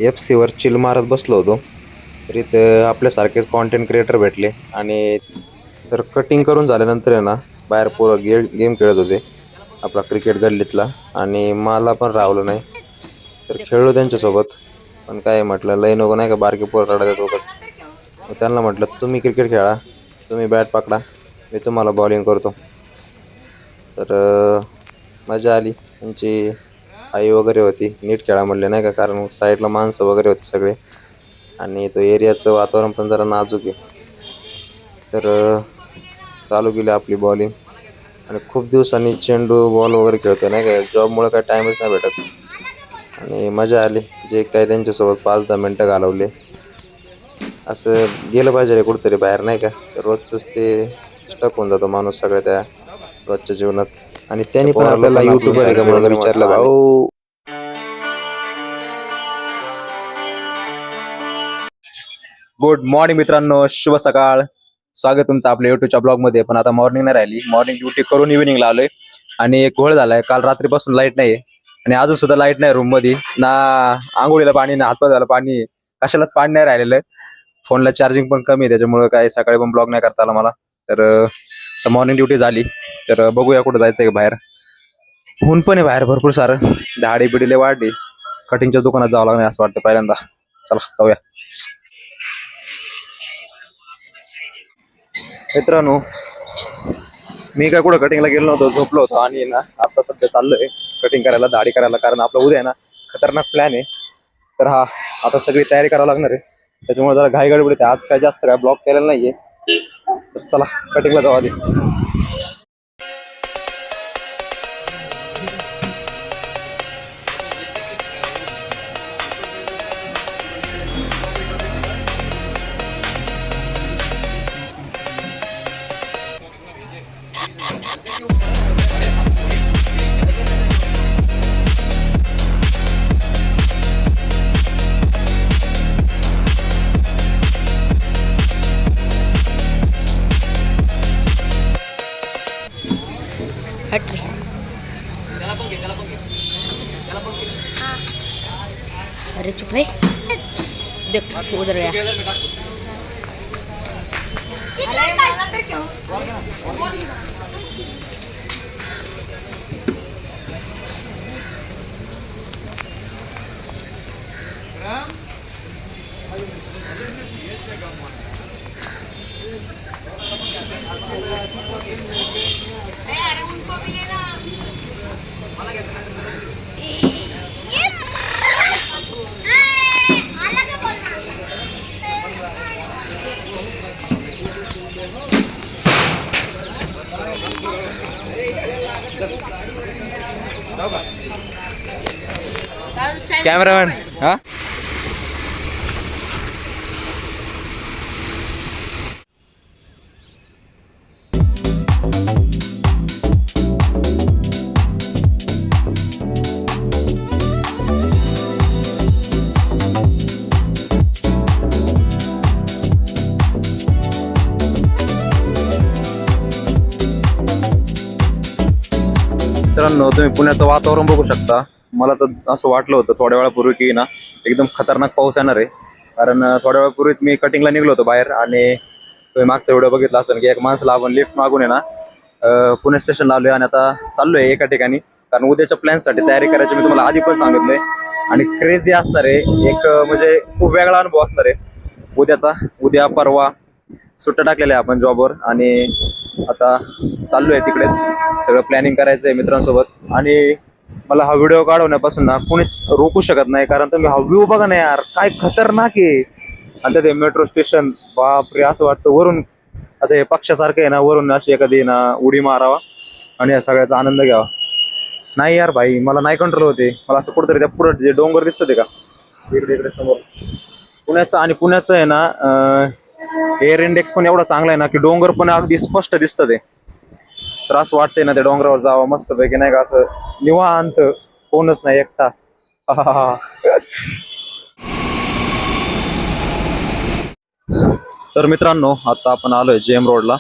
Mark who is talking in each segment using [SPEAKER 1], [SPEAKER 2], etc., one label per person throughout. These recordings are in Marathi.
[SPEAKER 1] FC वर चिल मारत बसलो होतो. तर इथं आपल्यासारखेच कॉन्टेंट क्रिएटर भेटले आणि तर कटिंग करून झाल्यानंतर आहे ना, बाहेर पोरं गेम खेळत होते आपला क्रिकेट गल्लीतला. आणि मला पण राहवलं नाही, तर खेळलो त्यांच्यासोबत. पण काय म्हटलं, लय नको नाही का, बारके पोरं रडत आहेत उगाच. मग त्यांना म्हटलं, तुम्ही क्रिकेट खेळा, तुम्ही बॅट पकडा, मी तुम्हाला बॉलिंग करतो. तर मजा आली. त्यांची आई वगैरे होती, नीट खेळा म्हणले नाही का, कारण साईडला माणसं वगैरे होते सगळे. आणि तो एरियाचं वातावरण पण जरा नाजूक आहे. तर चालू केली आपली बॉलिंग. आणि खूप दिवसांनी चेंडू बॉल वगैरे खेळतोय नाही का, जॉबमुळे काही टाईमच नाही भेटत. आणि मजा आली, जे काय त्यांच्यासोबत 5-10 मिनटं घालवले. असं गेलं पाहिजे रे कुठंतरी बाहेर नाही का, रोजच ते स्टक होऊन जातो माणूस सगळ्या त्या रोजच्या जीवनात.
[SPEAKER 2] आणि
[SPEAKER 1] त्या
[SPEAKER 2] त्यांनी पण
[SPEAKER 1] पोरा
[SPEAKER 2] आपल्याला
[SPEAKER 1] लोकांना आपण
[SPEAKER 2] युट्यूबर आहे का
[SPEAKER 1] थँक्यू
[SPEAKER 2] म्हणून
[SPEAKER 1] वगैरे म्हटलं.
[SPEAKER 2] विचारलं.
[SPEAKER 1] आणि
[SPEAKER 2] भाऊ गुड मॉर्निंग मित्रांनो, शुभ सकाळ. स्वागत तुमचं आपल्या युट्यूबच्या ब्लॉग मध्ये. पण आता मॉर्निंग नाही राहिली, मॉर्निंग ड्युटी करून इव्हिनिंगला आलोय. आणि एक घोळ झालाय, काल रात्रीपासून लाईट नाही आणि अजून सुद्धा लाईट नाही रूम मध्ये. ना आंघोळीला पाणी, ना हातपाय धुवायला पाणी, कशालाच पाणी नाही राहिलेलं. फोनला चार्जिंग पण कमी आहे, त्याच्यामुळे काय सकाळी पण ब्लॉग नाही करता आला मला. तर मॉर्निंग ड्युटी झाली, तर बघूया कुठं जायचंय का बाहेर. ऊन पण आहे बाहेर भरपूर सारं, दाढी बिडीले वाढली. कटिंगच्या दुकानात जावं लागणार असं वाटतं पहिल्यांदा. चला जाऊया. मित्रांनो, मी काय कुठं कटिंगला गेलो नव्हतो, झोपलो होतो. आणि ना आता सध्या चाललोय कटिंग करायला, दाढी करायला, कारण आपलं उद्या आहे ना खतरनाक प्लॅन आहे. तर हा आता सगळी तयारी करावी लागणार आहे, त्याच्यामुळे जरा घाई गडबडीत आहे. आज काय जास्त काय ब्लॉक केलेला नाहीये. तर चला कटिंगला जाऊ आधी.
[SPEAKER 3] हट रे. अरे चुप रे, देख उधर गया. कॅमेरामॅन हा. मित्रांनो, तुम्ही पुण्याचं वातावरण बघू शकता. मला तर असं वाटलं होतं थोड्या वेळापूर्वी की ना एकदम खतरनाक पाऊस येणार आहे. कारण थोड्या वेळापूर्वीच मी कटिंगला निघलो होतो बाहेर, आणि तुम्ही मागचा व्हिडिओ बघितला असेल की एक माणसाला आपण लिफ्ट मागून आहे ना पुणे स्टेशनला आलोय. आणि आता चाललोय एका ठिकाणी, कारण उद्याच्या प्लॅनसाठी तयारी करायची मी तुम्हाला आधी पण सांगितलंय. आणि क्रेझी असणार आहे, एक म्हणजे खूप वेगळा अनुभव असणार आहे उद्याचा. उद्या परवा सुट्ट्या टाकलेल्या आहे आपण जॉबवर, आणि आता चाललोय तिकडेच सगळं प्लॅनिंग करायचंय मित्रांसोबत. आणि मला हा व्हिडिओ काढवण्यापासून ना कोणीच रोखू शकत नाही, कारण तुम्ही हा व्ह्यू बघा ना यार, काय खतरनाक आहे. आणि ते मेट्रो स्टेशन, बापरे, असं वाटतं वरून असं हे पक्षासारखं आहे ना, वरून अशी एखादी ना उडी मारावा आणि या सगळ्याचा आनंद घ्यावा. नाही यार भाई, मला नाही कंट्रोल होते. मला असं कुठंतरी त्या पुढं जे डोंगर दिसतं ते का इकडे इकडे समोर पुण्याचं, आणि पुण्याचं आहे ना एअर इंडेक्स पण एवढा चांगला आहे ना की डोंगर पण अगदी स्पष्ट दिसतं ते. तर असं वाटतंय ना त्या डोंगरावर जावं मस्तपैकी नाही का, असं निवांत, कोणच नाही, एकटा. तर मित्रांनो, आता आपण आलोय जेएम रोडला,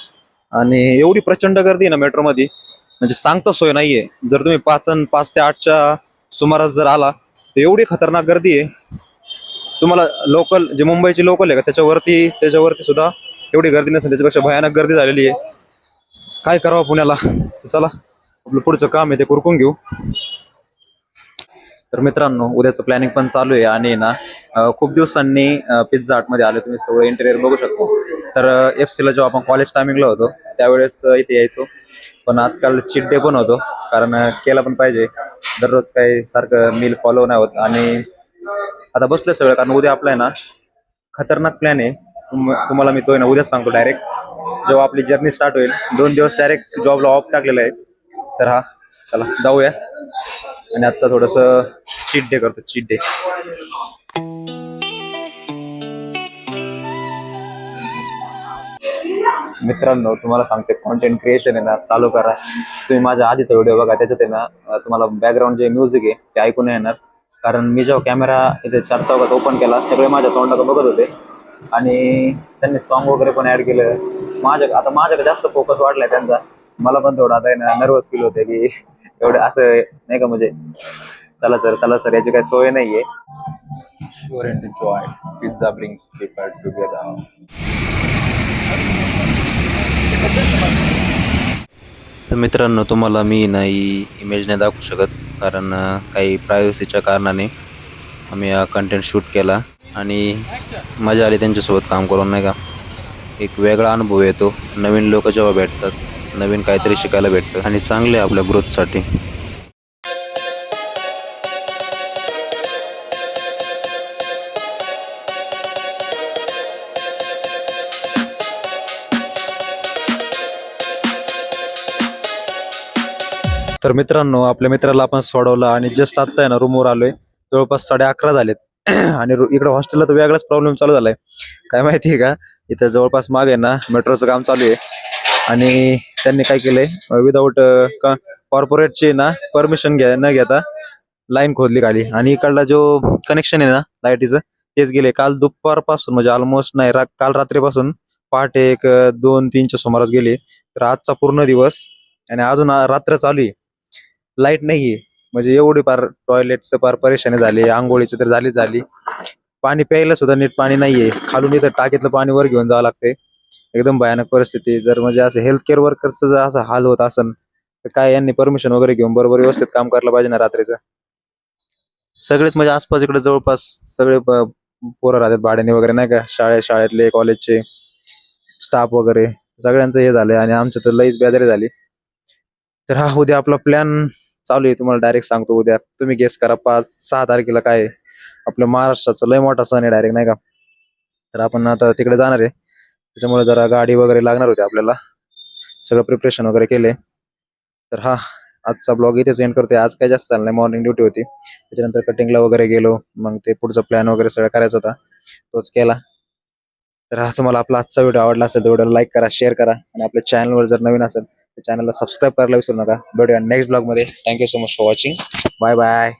[SPEAKER 3] आणि एवढी प्रचंड गर्दी आहे ना मेट्रोमध्ये, म्हणजे सांगता सोय नाहीये. जर तुम्ही 5 ते 8च्या सुमारास जर आला तर एवढी खतरनाक गर्दी आहे. तुम्हाला लोकल जे मुंबईची लोकल आहे का त्याच्यावरती सुद्धा एवढी गर्दी नसेल, त्याच्यापेक्षा भयानक गर्दी झालेली आहे. काय करावं पुण्याला. चला आपलं पुढचं काम आहे ते कुरकून घेऊ. तर मित्रांनो उद्याचं प्लॅनिंग पण चालू आहे आणि ना खूप दिवसांनी पिझ्झा हटमध्ये आले. तुम्ही सगळं इंटेरियर बघू शकता. तर FC ला जेव्हा आपण कॉलेज टायमिंगला होतो त्यावेळेस इथे यायचो, पण आजकाल चीट डे पण होतो कारण केला पण पाहिजे. दररोज काही सारखं मील फॉलो नाही होत. आणि आता बसलं सगळं कारण उद्या आपला आहे ना खतरनाक प्लॅन आहे. तुम्हाला मी तो आहे ना उद्याच सांगतो डायरेक्ट जेव्हा आपली जर्नी स्टार्ट होईल. 2 दिवस डायरेक्ट जॉबला ऑफ टाकलेला आहे. तर हा चला जाऊया. आणि आता थोडस चीट डे करतो. चीट डे मित्रांनो तुम्हाला सांगते कॉन्टेंट क्रिएशन आहे ना चालू करा. तुम्ही माझ्या आधीचा व्हिडिओ बघा, त्याच्यात आहे ना तुम्हाला बॅकग्राऊंड जे म्युझिक आहे ते ऐकून नाही येणार. कारण मी जेव्हा कॅमेरा इथे 4 चौकात ओपन केला सगळे माझ्या तोंडात बघत होते आणि त्यांनी सॉन्ग वगैरे पण ऍड केलं. माझ्याकडे जास्त फोकस वाढलाय त्यांचा. मला पण थोडं आता आहे ना नर्वस फील होते की एवढं असं नाही का, म्हणजे चला सर याची काही सोय नाहीये. Sure and enjoy pizza brings people together.
[SPEAKER 1] तर मित्रांनो तुम्हाला मी नाही इमेज नाही दाखवू शकत कारण काही प्रायव्हसीच्या कारणाने आम्ही हा कंटेंट शूट केला आणि मजा आली त्यांच्यासोबत काम करून नाही का. एक वेगळा अनुभव येतो. नवीन लोक जेव्हा भेटतात, नवीन काहीतरी शिकायला भेटतं आणि चांगले आपल्या ग्रोथसाठी.
[SPEAKER 3] तर मित्रांनो आपल्या मित्राला आपण सोडवलं आणि जस्ट आत्ता आहे ना रूमवर आलोय. जवळपास 11:30 झालेत आणि इकडे हॉस्टेलला तर वेगळाच प्रॉब्लेम चालू झालाय. काय माहिती आहे का, इथं जवळपास मागे ना मेट्रोचं काम चालू आहे आणि त्यांनी काय केलंय विदाऊट कॉर्पोरेटची ना परमिशन न घेता लाईन खोदली खाली आणि इकडला जो कनेक्शन आहे ना लाईटीचं तेच गेले. काल दुपारपासून म्हणजे ऑलमोस्ट नाही काल रात्रीपासून पहाटे 2-3च्या सुमारास गेले. तर आजचा पूर्ण दिवस आणि अजून रात्र चालू आहे, लाईट नाहीये. म्हणजे एवढी पार टॉयलेटचं पार परेशानी झाली, आंघोळीची तर झाली. पाणी प्यायला सुद्धा नीट पाणी नाहीये. खालून इथं टाकीतलं पाणी वर घेऊन जावं लागते. एकदम भयानक परिस्थिती. जर म्हणजे असं हेल्थ केअर वर्करचं जर असं हाल होत असेल तर काय यांनी परमिशन वगैरे घेऊन बरोबर व्यवस्थित काम करायला पाहिजे ना रात्रीचं. सगळेच म्हणजे आसपास इकडे जवळपास सगळे पोरं राहतात भाड्याने वगैरे नाही का, शाळेतले कॉलेजचे स्टाफ वगैरे सगळ्यांचं हे झालंय आणि आमच्या तर लईच बेजारी झाली. तर हा उद्या आपला प्लॅन चालू आहे. तुम्हाला डायरेक्ट सांगतो उद्या. तुम्ही गेस करा 5-6 तारखेला काय आहे. आपल्या महाराष्ट्राचा लय मोठा सण आहे डायरेक्ट नाही का. तर आपण आता तिकडे जाणार आहे. त्याच्यामुळे जरा गाडी वगैरे लागणार होती आपल्याला. सगळं प्रिपरेशन वगैरे केले. तर हा आजचा ब्लॉग इथेच एंड करतोय. आज काय जास्त झालं नाही, मॉर्निंग ड्युटी होती. त्याच्यानंतर कटिंगला वगैरे गेलो. मग ते पुढचा प्लॅन वगैरे सगळं करायचा होता, तोच केला. तर हा तुम्हाला आपला आजचा व्हिडिओ आवडला असेल तर व्हिडिओला लाईक करा, शेअर करा आणि आपल्या चॅनलवर जर नवीन असेल तर चॅनलला सबस्क्राईब करायला विसरू नका. भेटूया नेक्स्ट ब्लॉगमध्ये. Thank you so much for watching. Bye bye.